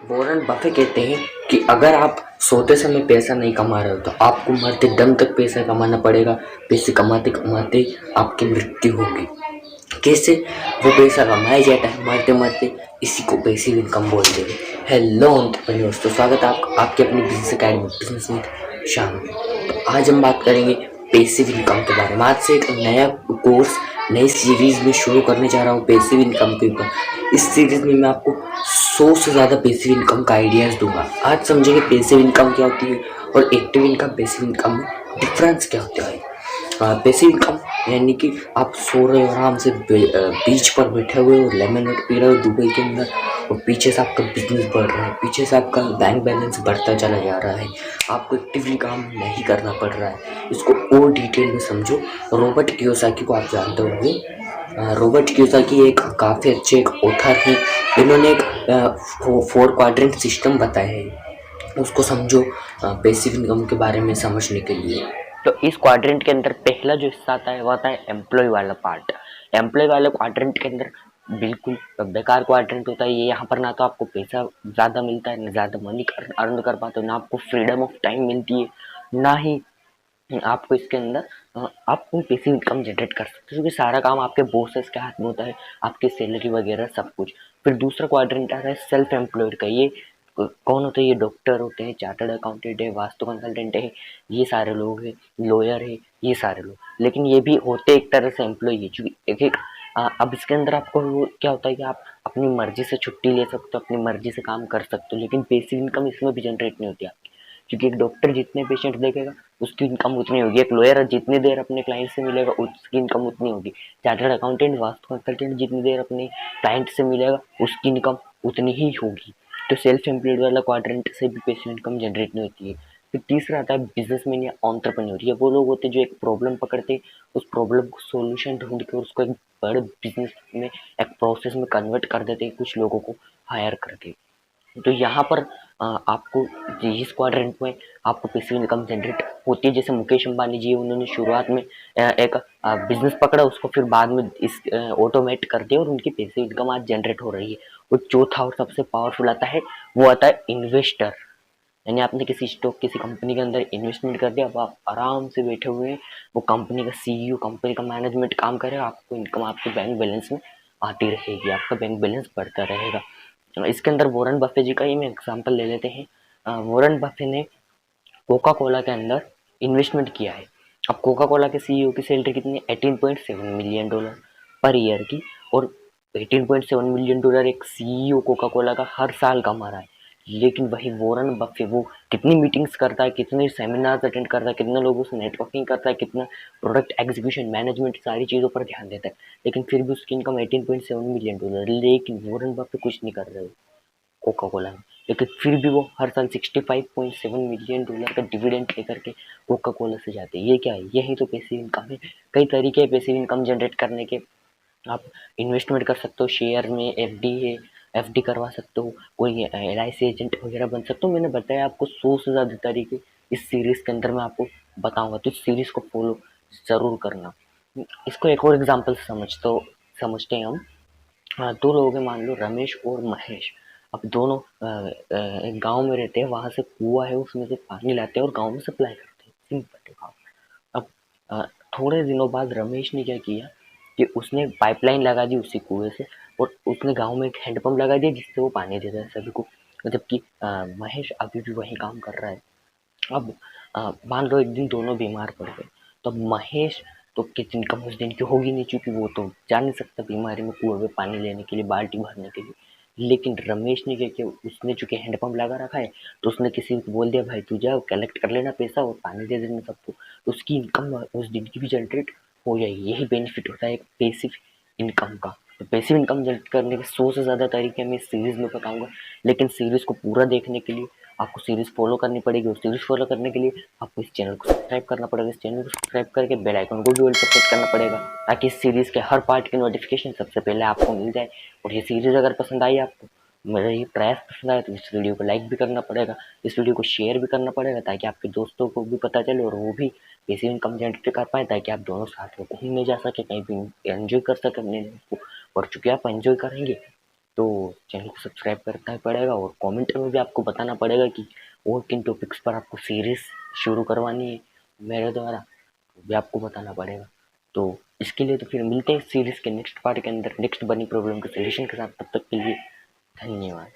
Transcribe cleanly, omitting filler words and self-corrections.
Warren Buffett कहते हैं कि अगर आप सोते समय पैसा नहीं कमा रहे हो तो आपको मरते दम तक पैसा कमाना पड़ेगा। पैसे कमाते कमाते आपकी मृत्यु होगी। कैसे वो पैसा कमाया जाता है मरते मरते, इसी को पैसिव इनकम बोलते हैं। हेलो एंटरप्रेन्योर्स, तो स्वागत है आपके अपनी बिजनेस अकेडमी बिजनेस विद शाम में। तो आज हम बात करेंगे पैसिव इनकम के बारे में। आज से एक नया कोर्स, नई सीरीज में शुरू करने जा रहा हूँ पैसिव इनकम के ऊपर। इस सीरीज में मैं आपको 100 से ज़्यादा पैसिव इनकम का आइडियाज़ दूंगा। आज समझेंगे पैसिव इनकम क्या होती है और एक्टिव इनकम पैसिव इनकम में डिफरेंस क्या होता है। पैसिव इनकम यानी कि आप सो रहे हो आराम से बीच पर बैठे हुए हो, लेमन नट पी रहे हो दुबई के अंदर, और पीछे से आपका बिजनेस बढ़ रहा है, पीछे से आपका बैंक बैलेंस बढ़ता चला जा रहा है, आपको एक्टिवली काम नहीं करना पड़ रहा है। इसको और डिटेल में समझो। रॉबर्ट कियोसाकी को आप जानते होंगे। रॉबर्ट कियोसाकी एक काफ़ी अच्छे एक ऑथर हैं। इन्होंने एक 4 क्वाड्रेंट सिस्टम बताया है, उसको समझो पैसिव इनकम के बारे में समझने के लिए। तो इस क्वाड्रेंट के अंदर पहला जो हिस्सा आता है वो आता है एम्प्लॉय वाला पार्ट। एम्प्लॉय वाले क्वाड्रेंट के अंदर बिल्कुल बेकार क्वाड्रेंट होता है ये। यहाँ पर ना तो आपको पैसा ज़्यादा मिलता है, ना ज़्यादा मनी अर्न कर पाते हो, ना आपको फ्रीडम ऑफ टाइम मिलती है, ना ही आपको इसके अंदर आप कोई पैसिव इनकम जनरेट कर सकते हो, क्योंकि सारा काम आपके बॉसेस के हाथ में होता है, आपकी सैलरी वगैरह सब कुछ। फिर दूसरा क्वाड्रेंट आता है सेल्फ एम्प्लॉयड का। ये कौन होते हैं? ये डॉक्टर होते हैं, चार्टर्ड अकाउंटेंट है, वास्तु कंसल्टेंट है, ये सारे लोग हैं, लॉयर है, ये सारे लोग। लेकिन ये भी होते एक तरह से एम्प्लॉय है, क्योंकि एक एक अब इसके अंदर आपको क्या होता है कि आप अपनी मर्जी से छुट्टी ले सकते हो, अपनी मर्जी से काम कर सकते हो, लेकिन पैसिव इनकम इसमें भी जनरेट नहीं होती आपकी। क्योंकि एक डॉक्टर जितने पेशेंट देखेगा उसकी इनकम उतनी होगी, एक लॉयर जितनी देर अपने क्लाइंट से मिलेगा उसकी इनकम उतनी होगी, चार्टर्ड अकाउंटेंट वास्तु कंसल्टेंट जितनी देर अपने क्लाइंट से मिलेगा उसकी इनकम उतनी ही होगी। तो सेल्फ एम्प्लॉयड वाला क्वाड्रेंट से भी पैसिव इनकम जनरेट नहीं होती है। फिर तीसरा आता है बिजनेसमैन या एंटरप्रेन्योर। ये वो लोग होते हैं जो एक प्रॉब्लम पकड़ते, उस प्रॉब्लम को सोल्यूशन ढूंढ के उसको एक बड़े बिजनेस में, एक प्रोसेस में कन्वर्ट कर देते हैं, कुछ लोगों को हायर करके। तो यहाँ पर आपको इस क्वाड्रेंट में आपको पैसिव इनकम जनरेट होती है। जैसे मुकेश अंबानी जी, उन्होंने शुरुआत में एक बिजनेस पकड़ा, उसको फिर बाद में इस ऑटोमेट कर दिया और उनकी पैसिव इनकम आज जनरेट हो रही है। और चौथा और सबसे पावरफुल आता है, वो आता है इन्वेस्टर। यानी आपने किसी स्टॉक, किसी कंपनी के अंदर इन्वेस्टमेंट कर दिया, अब आप आराम से बैठे हुए हैं, वो कंपनी का सीईओ, कंपनी का मैनेजमेंट काम करे, आपको इनकम आपके बैंक बैलेंस में आती रहेगी, आपका बैंक बैलेंस बढ़ता रहेगा। इसके अंदर वॉरेन बफे जी का ही मैं एग्जांपल ले लेते हैं। वॉरेन बफे ने कोका कोला के अंदर इन्वेस्टमेंट किया है। अब कोका कोला के सीईओ की सैलरी कितनी है? $18.7 मिलियन पर ईयर की। और $18.7 मिलियन एक सीईओ कोका कोला का हर साल कमा रहा है। लेकिन वही वॉरेन बफे, वो कितनी मीटिंग्स करता है, कितने सेमिनार्स अटेंड करता है, कितने लोगों से नेटवर्किंग करता है, कितना प्रोडक्ट एग्जीक्यूशन मैनेजमेंट सारी चीज़ों पर ध्यान देता है, लेकिन फिर भी उसकी इनकम $18.7 मिलियन। लेकिन वॉरेन बफे कुछ नहीं कर रहे हो कोका कोला में, लेकिन फिर भी वो हर साल $65.7 मिलियन का डिविडेंड लेकर के कोका कोला से जाते हैं। ये क्या है? यही तो पैसिव इनकम है। कई तरीके हैं पैसिव इनकम जनरेट करने के। आप इन्वेस्टमेंट कर सकते हो शेयर में, एफडी है, एफडी करवा सकते हो, कोई एलआईसी एजेंट वगैरह बन सकते हो। मैंने बताया आपको 100 से ज़्यादा तरीके इस सीरीज़ के अंदर मैं आपको बताऊंगा, तो इस सीरीज़ को फॉलो ज़रूर करना। इसको एक और एग्जाम्पल समझते हैं हम। दो लोग हैं, मान लो रमेश और महेश। अब दोनों एक गांव में रहते हैं, वहां से कुआं है, उसमें से पानी लाते हैं और गांव में सप्लाई करते हैं। सिंपल है काम। अब अ, थोड़े दिनों बाद रमेश ने क्या किया कि उसने पाइपलाइन लगा दी उसी कुएं से, और उसने गांव में एक हैंडपंप लगा दिया जिससे वो पानी देता है सभी को। जबकि महेश अभी भी वही काम कर रहा है। अब मान लो एक दिन दोनों बीमार पड़ गए, तो अब महेश तो की इनकम उस दिन की होगी नहीं, क्योंकि वो तो जा नहीं सकता बीमारी में कुएं में पानी लेने के लिए, बाल्टी भरने के लिए। लेकिन रमेश ने क्या किया, उसने चूंकि हैंडपंप लगा रखा है, तो उसने किसी को बोल दिया, भाई तू जाओ कलेक्ट कर लेना पैसा और पानी दे देना सबको, तो उसकी इनकम उस दिन की भी जनरेट हो जाएगी। यही बेनिफिट होता है एक पैसिव इनकम का। तो पैसिव इनकम जनरेट करने के 100 से ज़्यादा तरीके मैं इस सीरीज़ में बताऊंगा, लेकिन सीरीज़ को पूरा देखने के लिए आपको सीरीज़ फॉलो करनी पड़ेगी, और सीरीज़ फॉलो करने के लिए आपको इस चैनल को सब्सक्राइब करना पड़ेगा। इस चैनल को सब्सक्राइब करके बेल आइकन को भी ऑल पर सेट करना पड़ेगा, ताकि इस सीरीज़ के हर पार्ट की नोटिफिकेशन सबसे पहले आपको मिल जाए। और ये सीरीज़ अगर पसंद आई आपको, मेरा ये प्रयास पसंद आया, तो इस वीडियो को लाइक भी करना पड़ेगा, इस वीडियो को शेयर भी करना पड़ेगा, ताकि आपके दोस्तों को भी पता चले और वो भी पैसिव इनकम जनरेट कर पाए, ताकि आप दोनों साथ में घूमने जा सके, कहीं भी एंजॉय कर सके अपने लाइफ को। और चूंकि आप एंजॉय करेंगे तो चैनल को सब्सक्राइब करना ही पड़ेगा और कमेंट में भी आपको बताना पड़ेगा कि और किन टॉपिक्स पर आपको सीरीज़ शुरू करवानी है मेरे द्वारा, वो भी आपको बताना पड़ेगा। तो इसके लिए तो फिर मिलते हैं सीरीज़ के नेक्स्ट पार्ट के अंदर नेक्स्ट बनी प्रॉब्लम के सॉल्यूशन के साथ। तब तक के लिए धन्यवाद।